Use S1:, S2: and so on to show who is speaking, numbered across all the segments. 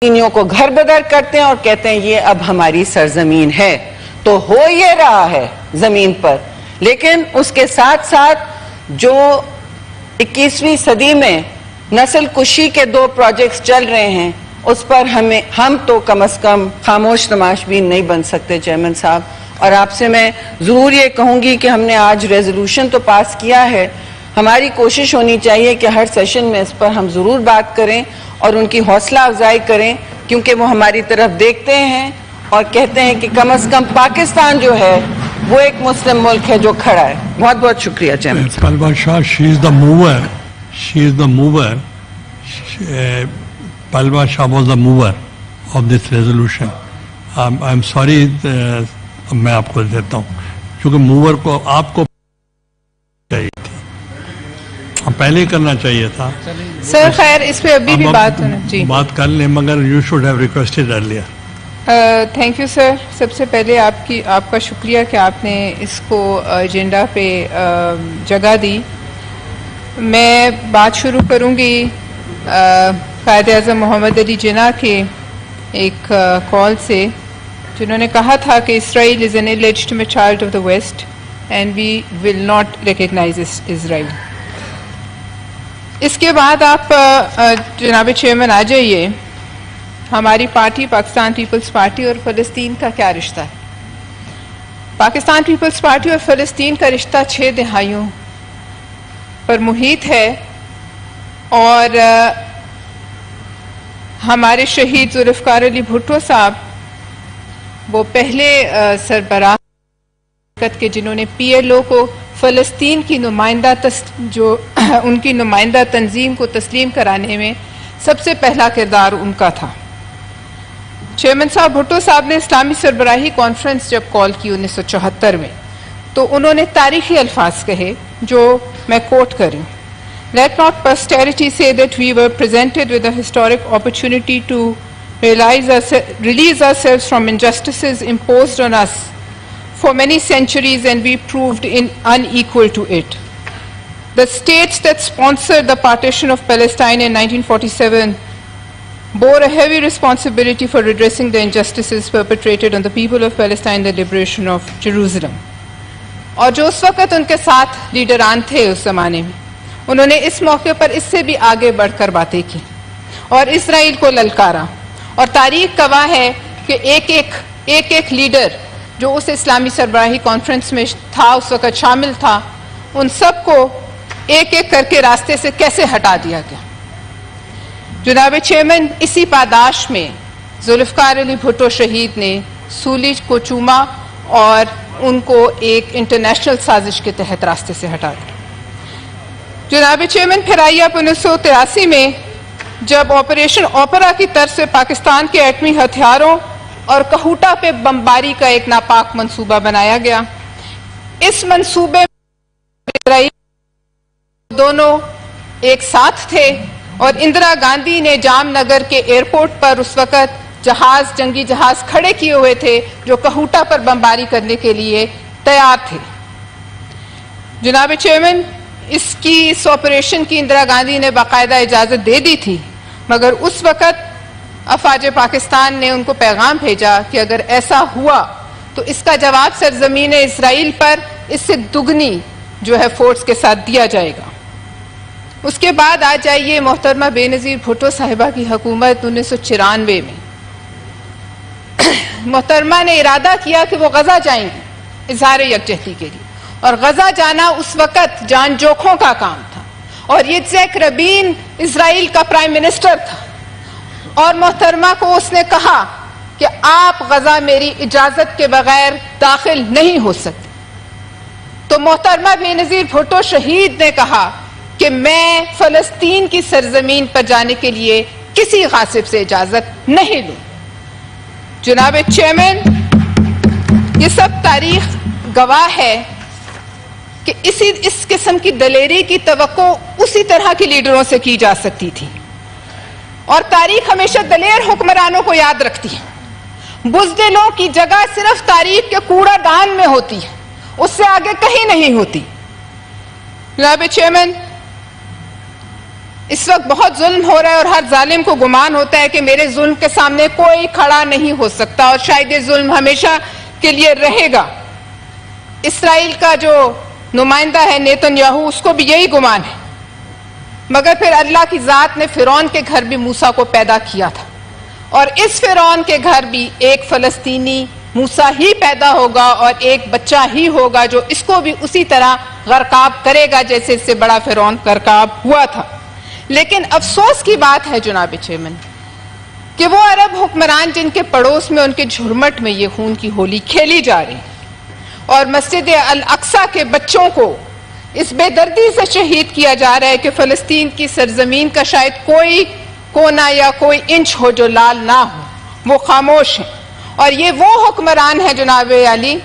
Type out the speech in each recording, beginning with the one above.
S1: کو گھر بدر کرتے ہیں اور کہتے ہیں یہ اب ہماری سرزمین ہے، تو ہو یہ رہا ہے زمین پر، لیکن اس کے ساتھ ساتھ جو 21ویں صدی میں نسل کشی کے 2 پروجیکٹس چل رہے ہیں اس پر ہم تو کم از کم خاموش تماشبین نہیں بن سکتے چیئرمین صاحب. اور آپ سے میں ضرور یہ کہوں گی کہ ہم نے آج ریزولوشن تو پاس کیا ہے، ہماری کوشش ہونی چاہیے کہ ہر سیشن میں اس پر ہم ضرور بات کریں اور ان کی حوصلہ افزائی کریں، کیونکہ وہ ہماری طرف دیکھتے ہیں اور کہتے ہیں کہ کم از کم پاکستان جو ہے وہ ایک مسلم ملک ہے جو کھڑا ہے. بہت بہت شکریہ چیئرمین.
S2: پہلوان شاہ, she is the mover. پہلوان شاہ was the mover of this resolution. I'm sorry, میں آپ کو دیتا ہوں کیونکہ موور کو آپ کو چاہیے تھی، پہلے کرنا چاہیے تھا.
S3: سر خیر اس پہ ابھی بھی
S2: بات کر لیں، مگر you should have requested earlier.
S3: Thank you sir. سب سے پہلے آپ کا شکریہ کہ آپ نے اس کو ایجنڈا پہ جگہ دی. میں بات شروع کروں گی قائد اعظم محمد علی جناح کے ایک کال سے، جنہوں نے کہا تھا کہ Israel is an illegitimate child of the West and we will not recognize Israel. اس کے بعد آپ جناب چیئرمین آ جائیے، ہماری پارٹی پاکستان پیپلز پارٹی اور فلسطین کا کیا رشتہ ہے. پاکستان پیپلز پارٹی اور فلسطین کا رشتہ 6 دہائیوں پر محیط ہے، اور ہمارے شہید ذوالفقار علی بھٹو صاحب وہ پہلے سربراہ کے جنہوں نے PLO کو فلسطین کی نمائندہ جو ان کی نمائندہ تنظیم کو تسلیم کرانے میں سب سے پہلا کردار ان کا تھا. چیئرمین صاحب بھٹو صاحب نے اسلامی سربراہی کانفرنس جب کال کی 1974 میں، تو انہوں نے تاریخی الفاظ کہے جو میں کوٹ کروں: Let not posterity say that we were presented with a historic opportunity to release ourselves from injustices imposed on us for many centuries, and we proved unequal to it. The states that sponsored the partition of Palestine in 1947 bore a heavy responsibility for redressing the injustices perpetrated on the people of Palestine, the liberation of Jerusalem. اور جو اس وقت ان کے ساتھ لیڈران تھے اس زمانے میں، انہوں نے اس موقع پر اس سے بھی آگے بڑھ کر باتیں کی اور اسرائیل کو للکارا. اور تاریخ گواہ ہے کہ ایک لیڈر جو اس اسلامی سربراہی کانفرنس میں تھا، اس وقت شامل تھا، ان سب کو ایک ایک کر کے راستے سے کیسے ہٹا دیا گیا. جناب چیئرمین، اسی پاداش میں ذوالفقار علی بھٹو شہید نے سولی کو چوما اور ان کو ایک انٹرنیشنل سازش کے تحت راستے سے ہٹا دیا. جناب چیئرمین، پھر آئیے آپ 1983 میں جب آپریشن اوپرا کی طرف سے پاکستان کے ایٹمی ہتھیاروں اور کہوٹا پہ بمباری کا ایک ناپاک منصوبہ بنایا گیا. اس منصوبے میں دونوں ایک ساتھ تھے اور اندرا گاندھی نے جام نگر کے ایئرپورٹ پر اس وقت جنگی جہاز کھڑے کیے ہوئے تھے جو کہوٹا پر بمباری کرنے کے لیے تیار تھے. جناب چیئرمین، اس آپریشن کی اندرا گاندھی نے باقاعدہ اجازت دے دی تھی، مگر اس وقت افواج پاکستان نے ان کو پیغام بھیجا کہ اگر ایسا ہوا تو اس کا جواب سرزمین اسرائیل پر اس سے دگنی جو ہے فورس کے ساتھ دیا جائے گا. اس کے بعد آ جائیے محترمہ بے نظیر بھٹو صاحبہ کی حکومت 1994 میں. محترمہ نے ارادہ کیا کہ وہ غزہ جائیں گی اظہار یکجہتی کے لیے، اور غزہ جانا اس وقت جان جوکھوں کا کام تھا، اور یtzhak رابین اسرائیل کا پرائم منسٹر تھا، اور محترمہ کو اس نے کہا کہ آپ غزہ میری اجازت کے بغیر داخل نہیں ہو سکتے. تو محترمہ بے نظیر بھٹو شہید نے کہا کہ میں فلسطین کی سرزمین پر جانے کے لیے کسی غاصب سے اجازت نہیں لوں. جناب چیئرمین، یہ سب تاریخ گواہ ہے کہ اس قسم کی دلیری کی توقع اسی طرح کے لیڈروں سے کی جا سکتی تھی، اور تاریخ ہمیشہ دلیر حکمرانوں کو یاد رکھتی ہے. بزدلوں کی جگہ صرف تاریخ کے کوڑا دان میں ہوتی ہے، اس سے آگے کہیں نہیں ہوتی. جناب چیئرمین، اس وقت بہت ظلم ہو رہا ہے اور ہر ظالم کو گمان ہوتا ہے کہ میرے ظلم کے سامنے کوئی کھڑا نہیں ہو سکتا اور شاید یہ ظلم ہمیشہ کے لیے رہے گا. اسرائیل کا جو نمائندہ ہے نیتن یاہو، اس کو بھی یہی گمان ہے. مگر پھر اللہ کی ذات نے فرعون کے گھر بھی موسیٰ کو پیدا کیا تھا، اور اس فرعون کے گھر بھی ایک فلسطینی موسیٰ ہی پیدا ہوگا اور ایک بچہ ہی ہوگا جو اس کو بھی اسی طرح غرقاب کرے گا جیسے اس سے بڑا فرعون غرقاب ہوا تھا. لیکن افسوس کی بات ہے جناب چیئرمین کہ وہ عرب حکمران جن کے پڑوس میں ان کے جھرمٹ میں یہ خون کی ہولی کھیلی جا رہی اور مسجد الاقصی کے بچوں کو اس بے دردی سے شہید کیا جا رہا ہے کہ فلسطین کی سرزمین کا شاید کوئی کونا یا کوئی انچ ہو جو لال نہ ہو، وہ خاموش ہیں. اور یہ وہ حکمران ہیں جناب علی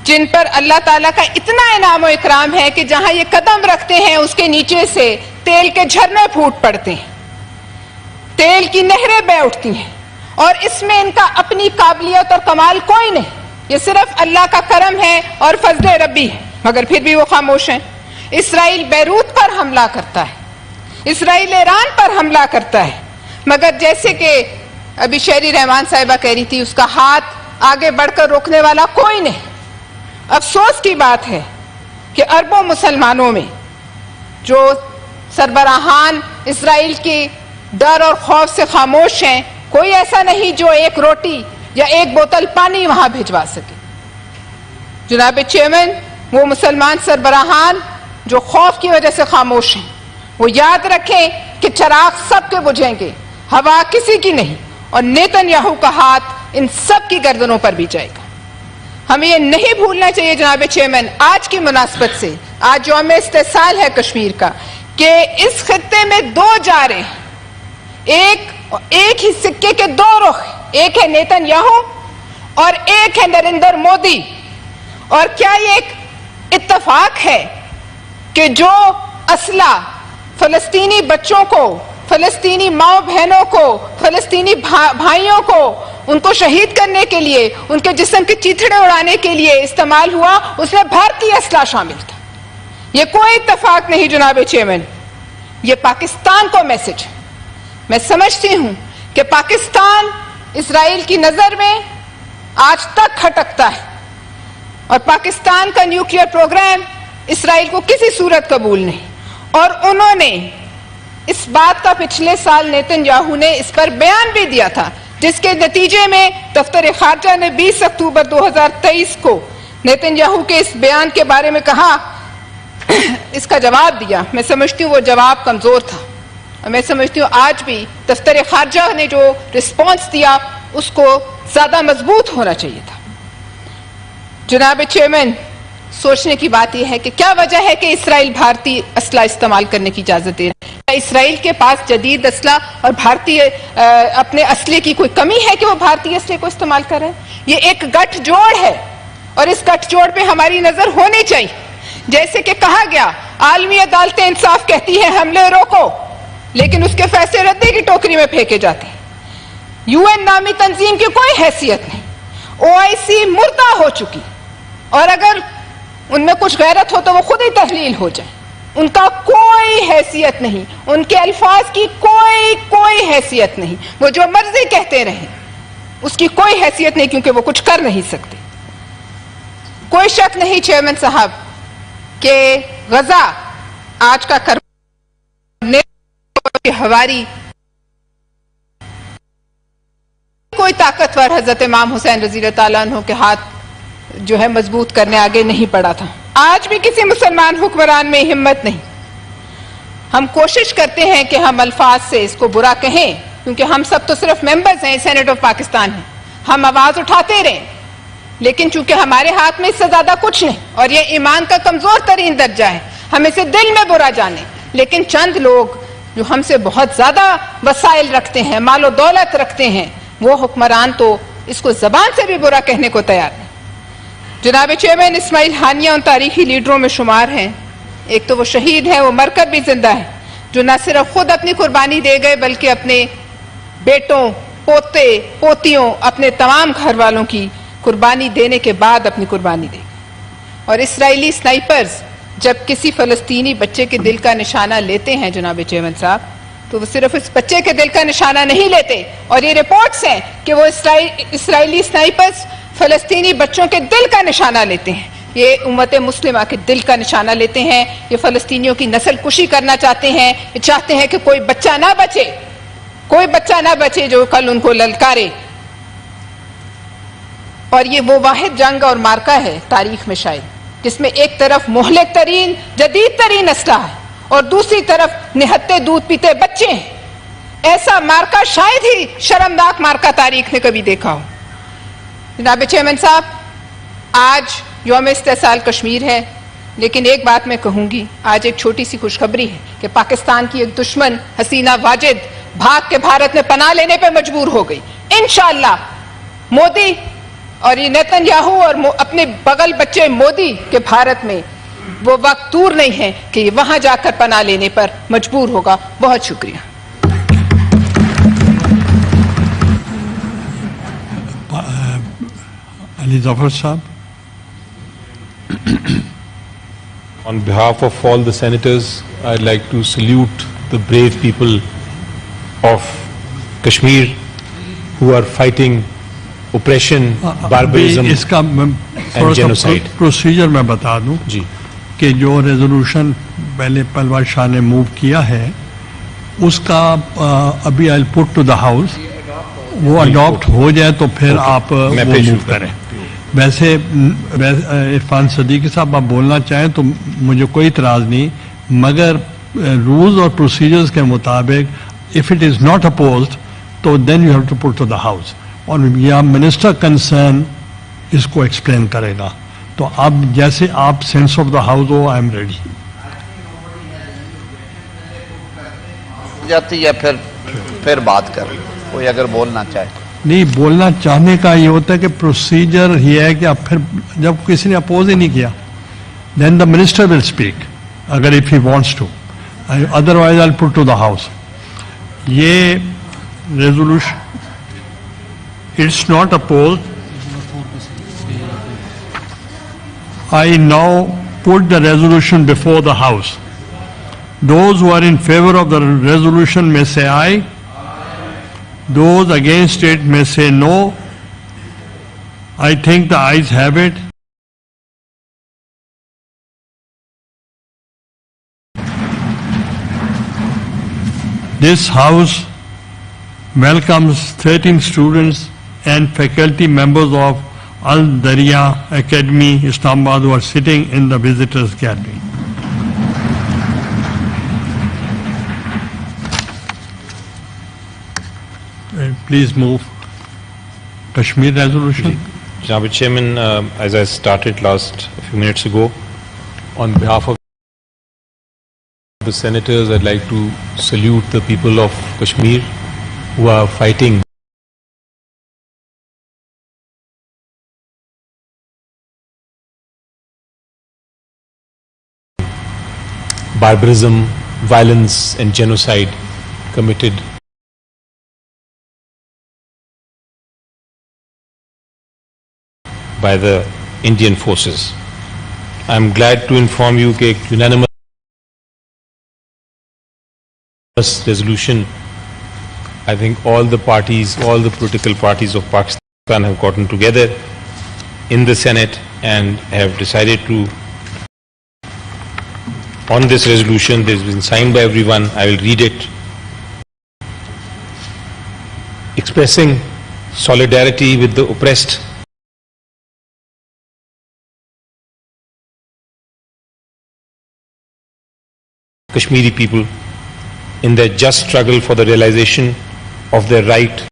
S3: جن پر اللہ تعالیٰ کا اتنا انعام و اکرام ہے کہ جہاں یہ قدم رکھتے ہیں اس کے نیچے سے تیل کے جھرنے پھوٹ پڑتے ہیں، تیل کی نہریں بہہ اٹھتی ہیں، اور اس میں ان کا اپنی قابلیت اور کمال کوئی نہیں، یہ صرف اللہ کا کرم ہے اور فضل ربی ہے. مگر پھر بھی وہ خاموش ہیں. اسرائیل بیروت پر حملہ کرتا ہے، اسرائیل ایران پر حملہ کرتا ہے، مگر جیسے کہ ابھی شہری رحمان صاحبہ کہہ رہی تھی اس کا ہاتھ آگے بڑھ کر روکنے والا کوئی نہیں. افسوس کی بات ہے کہ اربوں مسلمانوں میں جو سربراہان اسرائیل کی ڈر اور خوف سے خاموش ہیں، کوئی ایسا نہیں جو ایک روٹی یا ایک بوتل پانی وہاں بھجوا سکے. جناب چیئرمین، وہ مسلمان سربراہان جو خوف کی وجہ سے خاموش ہیں، وہ یاد رکھیں کہ چراغ سب کے بجھیں گے، ہوا کسی کی نہیں، اور نیتن یاہو کا ہاتھ ان سب کی گردنوں پر بھی جائے گا. ہمیں یہ نہیں بھولنا چاہیے جناب چیئرمین آج کی مناسبت سے، آج یوم استحصال ہے کشمیر کا، کہ اس خطے میں دو جا رہے ہیں، ایک ہی سکے کے دو رخ، ایک ہے نیتن یاہو اور ایک ہے نریندر مودی. اور کیا یہ ایک اتفاق ہے کہ جو اسلحہ فلسطینی بچوں کو، فلسطینی ماؤں بہنوں کو، فلسطینی بھائیوں کو ان کو شہید کرنے کے لیے، ان کے جسم کے چیتھڑے اڑانے کے لیے استعمال ہوا، اس میں بھارتی اسلحہ شامل تھا؟ یہ کوئی اتفاق نہیں جناب چیئرمین، یہ پاکستان کو میسج ہے. میں سمجھتی ہوں کہ پاکستان اسرائیل کی نظر میں آج تک کھٹکتا ہے، اور پاکستان کا نیوکلیئر پروگرام اسرائیل کو کسی صورت قبول نہیں. اور انہوں نے اس بات کا پچھلے سال نیتن یاہو نے اس پر بیان بھی دیا تھا، جس کے نتیجے میں دفتر خارجہ نے 20 اکتوبر 2023 کو نیتن یاہو کے اس بیان کے بارے میں کہا، اس کا جواب دیا. میں سمجھتی ہوں وہ جواب کمزور تھا، اور میں سمجھتی ہوں آج بھی دفتر خارجہ نے جو رسپانس دیا اس کو زیادہ مضبوط ہونا چاہیے تھا. جناب چیئرمین، سوچنے کی بات یہ ہے کہ کیا وجہ ہے کہ اسرائیل بھارتی اسلحہ استعمال کرنے کی اجازت دے رہا ہے؟ اسرائیل کے پاس جدید اسلحہ اور بھارتی اپنے اسلحے کی کوئی کمی ہے کہ وہ بھارتی اسلحے کو استعمال کر رہے ہیں؟ یہ ایک گٹھ جوڑ ہے، اور اس گٹھ جوڑ پہ ہماری نظر ہونی چاہیے. جیسے کہ کہا گیا، عالمی عدالت انصاف کہتی ہے حملے روکو، لیکن اس کے فیصلے ردے کی ٹوکری میں پھینکے جاتے ہیں. UN نامی تنظیم کی کوئی حیثیت نہیں، OIC مردہ ہو چکی، اور اگر ان میں کچھ غیرت ہو تو وہ خود ہی تحلیل ہو جائے. ان کا کوئی حیثیت نہیں، ان کے الفاظ کی کوئی حیثیت نہیں، وہ جو مرضی کہتے رہیں اس کی کوئی حیثیت نہیں، کیونکہ وہ کچھ کر نہیں سکتے. کوئی شک نہیں چیئرمین صاحب کہ غزہ آج کا ہماری کوئی طاقتور حضرت امام حسین رضی اللہ تعالیٰ عنہ کے ہاتھ جو ہے مضبوط کرنے آگے نہیں پڑا تھا. آج بھی کسی مسلمان حکمران میں ہمت نہیں. ہم کوشش کرتے ہیں کہ ہم الفاظ سے اس کو برا کہیں، کیونکہ ہم سب تو صرف ممبرز ہیں، سینیٹ آف پاکستان ہیں، ہم آواز اٹھاتے رہیں، لیکن چونکہ ہمارے ہاتھ میں اس سے زیادہ کچھ نہیں، اور یہ ایمان کا کمزور ترین درجہ ہے، ہم اسے دل میں برا جانیں. لیکن چند لوگ جو ہم سے بہت زیادہ وسائل رکھتے ہیں، مال و دولت رکھتے ہیں، وہ حکمران تو اس کو زبان سے بھی برا کہنے کو تیار نہیں. جناب چیئرمین، اسماعیل ہانیہ ان تاریخی لیڈروں میں شمار ہیں. ایک تو وہ شہید ہیں، وہ مر کر بھی زندہ ہیں، جو نہ صرف خود اپنی قربانی دے گئے بلکہ اپنے بیٹوں، پوتے، پوتیوں، اپنے تمام گھر والوں کی قربانی دینے کے بعد اپنی قربانی دے گئے. اور اسرائیلی سنائپرز جب کسی فلسطینی بچے کے دل کا نشانہ لیتے ہیں جناب چیئرمین صاحب، تو وہ صرف اس بچے کے دل کا نشانہ نہیں لیتے، اور یہ رپورٹس ہیں کہ وہ اسرائیلی سنائپرز فلسطینی بچوں کے دل کا نشانہ لیتے ہیں، یہ امت مسلمہ کے دل کا نشانہ لیتے ہیں، یہ فلسطینیوں کی نسل کشی کرنا چاہتے ہیں، یہ چاہتے ہیں کہ کوئی بچہ نہ بچے، کوئی بچہ نہ بچے جو کل ان کو للکارے. اور یہ وہ واحد جنگ اور مارکہ ہے تاریخ میں شاید جس میں ایک طرف مہلک ترین جدید ترین اسلحہ ہے اور دوسری طرف نہتے دودھ پیتے بچے ہیں. ایسا مارکہ شاید ہی شرمناک مارکہ تاریخ نے کبھی دیکھا ہو. جناب چیئرمین صاحب، آج یوم استحصال کشمیر ہے، لیکن ایک بات میں کہوں گی، آج ایک چھوٹی سی خوشخبری ہے کہ پاکستان کی ایک دشمن حسینہ واجد بھاگ کے بھارت میں پناہ لینے پہ مجبور ہو گئی. انشاءاللہ مودی اور یہ نیتن یاہو اور اپنے بغل بچے مودی کے بھارت میں وہ وقت دور نہیں ہے کہ یہ وہاں جا کر پناہ لینے پر مجبور ہوگا. بہت شکریہ.
S2: علی ظفر صاحب.
S4: On behalf of all the senators, I'd like to salute the brave people of Kashmir who are fighting oppression, barbarism
S2: اس کا
S4: and genocide.
S2: پروسیجر میں بتا دوں
S4: جی
S2: کہ جو ریزولوشن پہلے پہلوان شاہ نے موو کیا ہے اس کا ابھی آئی پٹ ٹو دا ہاؤس، وہ اڈاپٹ ہو جائے تو پھر آپ وہ موو کریں. ویسے عرفان صدیقی صاحب آپ بولنا چاہیں تو مجھے کوئی اعتراض نہیں، مگر رولز اور پروسیجرز کے مطابق if it is not opposed تو then you have to put to the house, اور یا منسٹر کنسرن اس کو ایکسپلین کرے گا. تو اب جیسے آپ sense of the house who, I am ready.
S5: جاتی ہے پھر بات کر کوئی اگر بولنا چاہے.
S2: نہیں، بولنا چاہنے کا یہ ہوتا ہے کہ پروسیجر یہ ہے کہ اب پھر جب کسی نے اپوز ہی نہیں کیا then the minister will speak اگر if he wants to, otherwise I put to the house. یہ resolution it's not opposed. I now put the resolution before the House. Those who are in favor of the resolution may say aye. Those against it may say no. I think the ayes have it. This House welcomes 13 students and faculty members of Al-Darya Academy, Islamabad, who are sitting in the visitors gallery. Please move. Kashmir resolution.
S4: Janaab Chairman, as I started last few minutes ago, on behalf of the senators, I'd like to salute the people of Kashmir who are fighting barbarism, violence and genocide committed by the Indian forces. I am glad to inform you that unanimous resolution, I think all the political parties of Pakistan have gotten together in the Senate and have decided to, on this resolution, this has been signed by everyone. I will read it. Expressing solidarity with the oppressed Kashmiri people in their just struggle for the realization of their right